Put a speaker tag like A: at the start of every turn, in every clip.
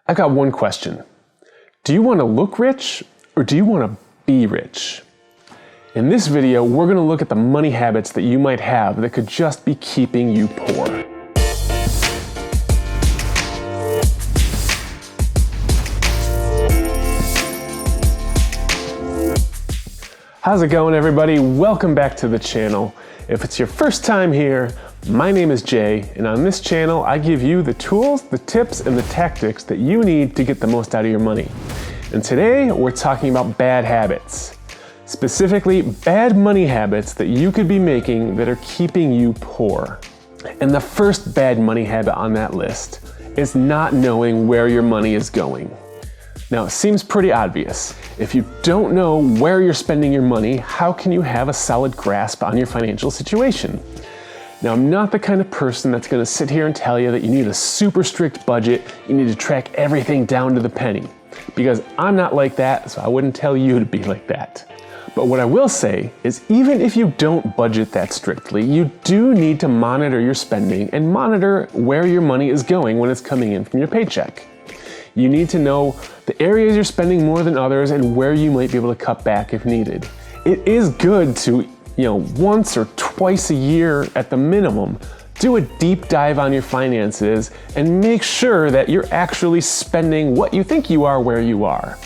A: I've got one question. Do you want to look rich or do you want to be rich? In this video, we're going to look at the money habits that you might have that could just be keeping you poor. How's it going, everybody? Welcome back to the channel. If it's your first time here, my name is Jay, and on this channel, I give you the tools, the tips, and the tactics that you need to get the most out of your money. And today, we're talking about bad habits. Specifically, bad money habits that you could be making that are keeping you poor. And the first bad money habit on that list is not knowing where your money is going. Now, it seems pretty obvious. If you don't know where you're spending your money, how can you have a solid grasp on your financial situation? Now, I'm not the kind of person that's going to sit here and tell you that you need a super strict budget, you need to track everything down to the penny, because I'm not like that, so I wouldn't tell you to be like that. But what I will say is, even if you don't budget that strictly, you do need to monitor your spending and monitor where your money is going when it's coming in from your paycheck. You need to know the areas you're spending more than others and where you might be able to cut back if needed. It is good to, once or twice a year at the minimum, do a deep dive on your finances and make sure that you're actually spending what you think you are where you are.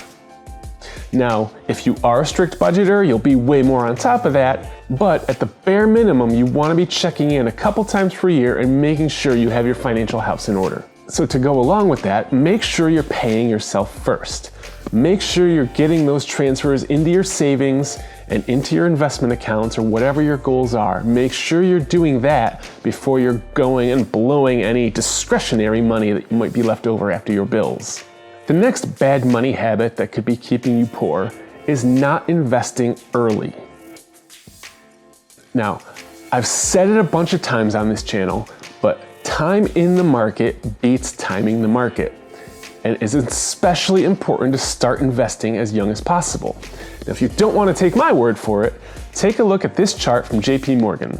A: Now, if you are a strict budgeter, you'll be way more on top of that, but at the bare minimum, you want to be checking in a couple times per year and making sure you have your financial house in order. So to go along with that, make sure you're paying yourself first. Make sure you're getting those transfers into your savings and into your investment accounts or whatever your goals are. Make sure you're doing that before you're going and blowing any discretionary money that might be left over after your bills. The next bad money habit that could be keeping you poor is not investing early. Now, I've said it a bunch of times on this channel, but time in the market beats timing the market, and it's especially important to start investing as young as possible. Now, if you don't want to take my word for it, take a look at this chart from JP Morgan.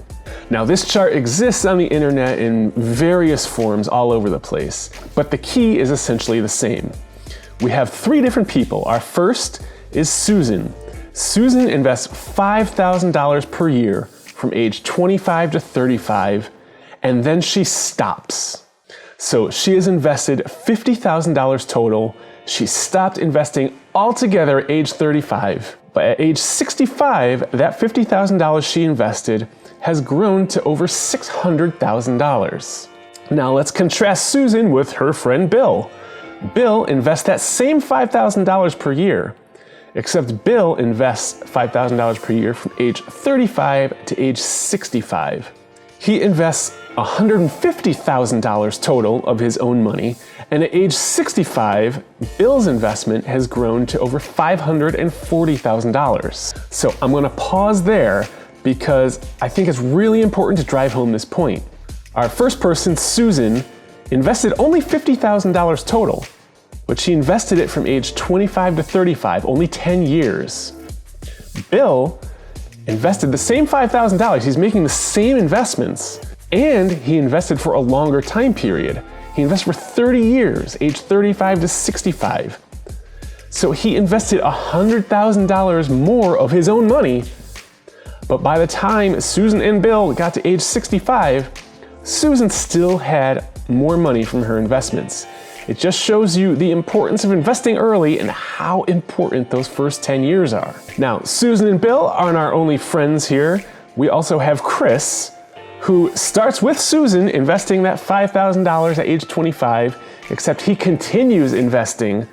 A: Now, this chart exists on the internet in various forms all over the place, but the key is essentially the same. We have three different people. Our first is Susan. Susan invests $5,000 per year from age 25 to 35, and then she stops. So she has invested $50,000 total. She stopped investing altogether at age 35. But at age 65, that $50,000 she invested has grown to over $600,000. Now let's contrast Susan with her friend Bill. Bill invests that same $5,000 per year, except Bill invests $5,000 per year from age 35 to age 65. He invests $150,000 total of his own money, and at age 65, Bill's investment has grown to over $540,000. So I'm going to pause there because I think it's really important to drive home this point. Our first person, Susan, invested only $50,000 total, but she invested it from age 25 to 35, only 10 years. Bill invested the same $5,000, he's making the same investments, and he invested for a longer time period. He invested for 30 years, age 35 to 65. So he invested $100,000 more of his own money, but by the time Susan and Bill got to age 65, Susan still had more money from her investments. It just shows you the importance of investing early and how important those first 10 years are. Now, Susan and Bill aren't our only friends here. We also have Chris, who starts with Susan investing that $5,000 at age 25, except he continues investing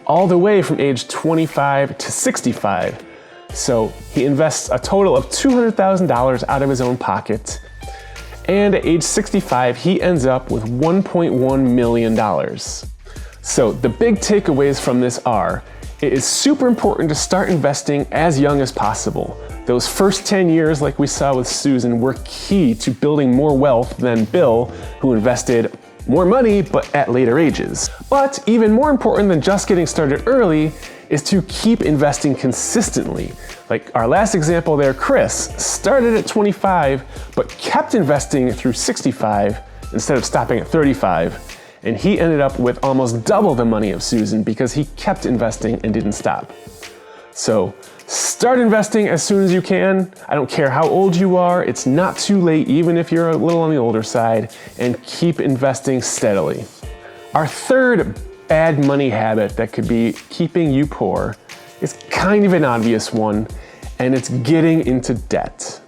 A: all the way from age 25 to 65. So he invests a total of $200,000 out of his own pocket. And at age 65, he ends up with $1.1 million. So the big takeaways from this are, it is super important to start investing as young as possible. Those first 10 years, like we saw with Susan, were key to building more wealth than Bill, who invested more money, but at later ages. But even more important than just getting started early is to keep investing consistently. Like our last example there, Chris started at 25, but kept investing through 65 instead of stopping at 35. and he ended up with almost double the money of Susan because he kept investing and didn't stop. So start investing as soon as you can. I don't care how old you are, it's not too late even if you're a little on the older side, and keep investing steadily. Our third bad money habit that could be keeping you poor is kind of an obvious one, and it's getting into debt.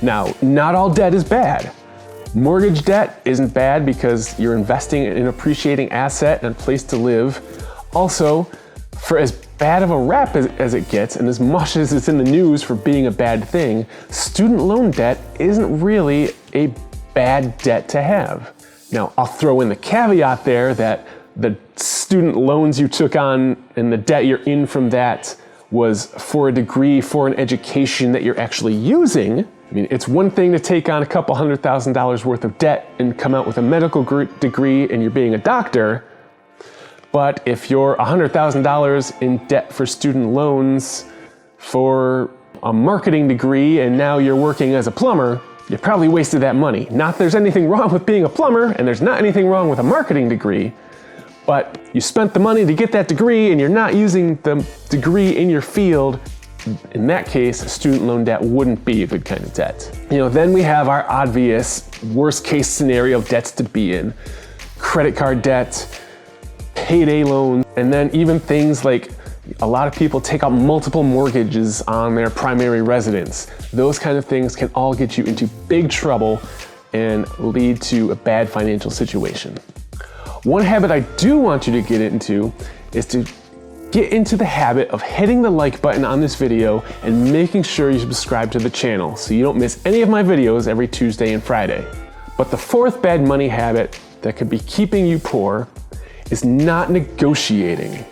A: Now, not all debt is bad. Mortgage debt isn't bad because you're investing in an appreciating asset and a place to live. Also, for as bad of a rap as it gets, and as much as it's in the news for being a bad thing, student loan debt isn't really a bad debt to have. Now, I'll throw in the caveat there that the student loans you took on and the debt you're in from that was for a degree, for an education that you're actually using. I mean, it's one thing to take on a couple $100,000 worth of debt and come out with a medical degree and you're being a doctor. But if you're $100,000 in debt for student loans for a marketing degree and now you're working as a plumber, you probably wasted that money. Not that there's anything wrong with being a plumber, and there's not anything wrong with a marketing degree, but you spent the money to get that degree and you're not using the degree in your field. In that case, student loan debt wouldn't be a good kind of debt. Then we have our obvious worst case scenario of debts to be in. Credit card debt, payday loans, and then even things like a lot of people take out multiple mortgages on their primary residence. Those kind of things can all get you into big trouble and lead to a bad financial situation. One habit I do want you to get into is to get into the habit of hitting the like button on this video and making sure you subscribe to the channel so you don't miss any of my videos every Tuesday and Friday. But the fourth bad money habit that could be keeping you poor is not negotiating.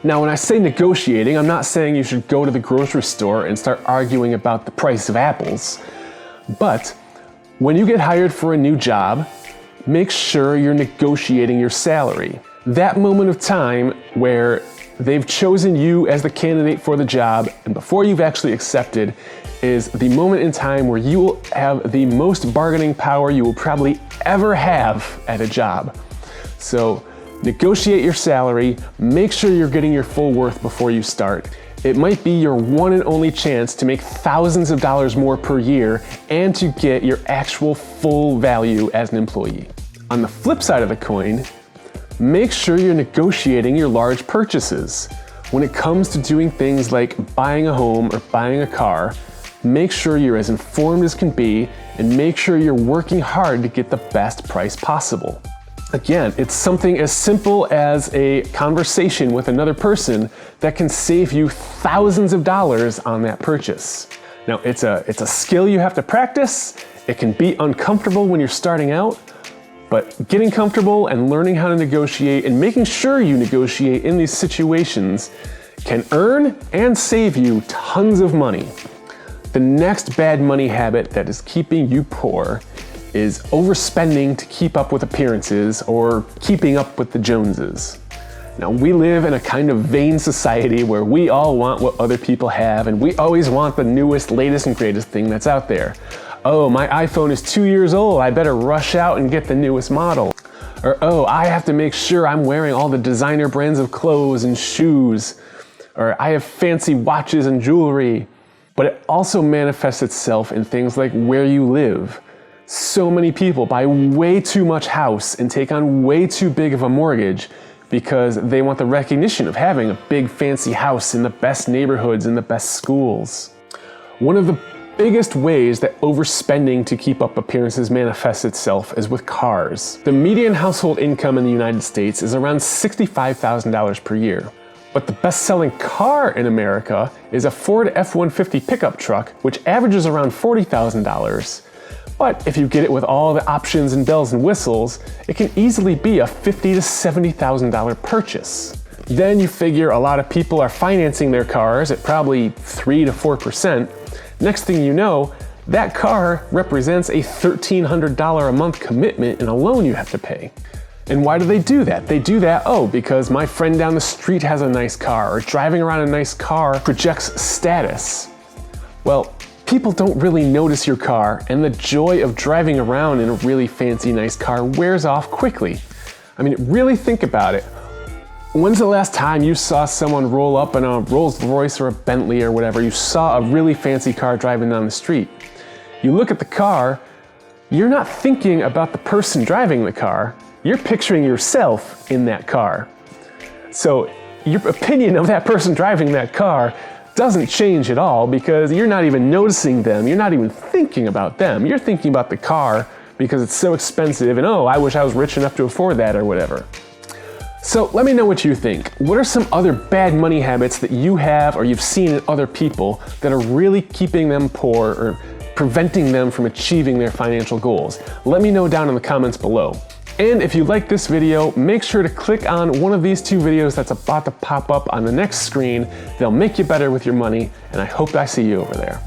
A: Now, when I say negotiating, I'm not saying you should go to the grocery store and start arguing about the price of apples. But when you get hired for a new job, make sure you're negotiating your salary. That moment of time where they've chosen you as the candidate for the job and before you've actually accepted is the moment in time where you will have the most bargaining power you will probably ever have at a job. So negotiate your salary, make sure you're getting your full worth before you start. It might be your one and only chance to make thousands of dollars more per year and to get your actual full value as an employee. On the flip side of the coin, make sure you're negotiating your large purchases. When it comes to doing things like buying a home or buying a car, make sure you're as informed as can be and make sure you're working hard to get the best price possible. Again, it's something as simple as a conversation with another person that can save you thousands of dollars on that purchase. Now, it's a skill you have to practice. It can be uncomfortable when you're starting out, but getting comfortable and learning how to negotiate and making sure you negotiate in these situations can earn and save you tons of money. The next bad money habit that is keeping you poor is overspending to keep up with appearances or keeping up with the Joneses. Now, we live in a kind of vain society where we all want what other people have and we always want the newest, latest, and greatest thing that's out there. Oh, my iPhone is 2 years old, I better rush out and get the newest model. Or, oh, I have to make sure I'm wearing all the designer brands of clothes and shoes. Or, I have fancy watches and jewelry. But it also manifests itself in things like where you live. So many people buy way too much house and take on way too big of a mortgage because they want the recognition of having a big fancy house in the best neighborhoods and the best schools. One of the biggest ways that overspending to keep up appearances manifests itself is with cars. The median household income in the United States is around $65,000 per year. But the best-selling car in America is a Ford F-150 pickup truck, which averages around $40,000. But if you get it with all the options and bells and whistles, it can easily be a $50,000 to $70,000 purchase. Then you figure a lot of people are financing their cars at probably 3 to 4%. Next thing you know, that car represents a $1,300 a month commitment in a loan you have to pay. And why do they do that? They do that, because my friend down the street has a nice car, or driving around a nice car projects status. Well, people don't really notice your car, and the joy of driving around in a really fancy, nice car wears off quickly. I mean, really think about it. When's the last time you saw someone roll up in a Rolls Royce or a Bentley or whatever? You saw a really fancy car driving down the street. You look at the car, you're not thinking about the person driving the car, you're picturing yourself in that car. So your opinion of that person driving that car doesn't change at all because you're not even noticing them, you're not even thinking about them. You're thinking about the car because it's so expensive and oh, I wish I was rich enough to afford that or whatever. So let me know what you think. What are some other bad money habits that you have or you've seen in other people that are really keeping them poor or preventing them from achieving their financial goals? Let me know down in the comments below. And if you like this video, make sure to click on one of these two videos that's about to pop up on the next screen. They'll make you better with your money, and I hope I see you over there.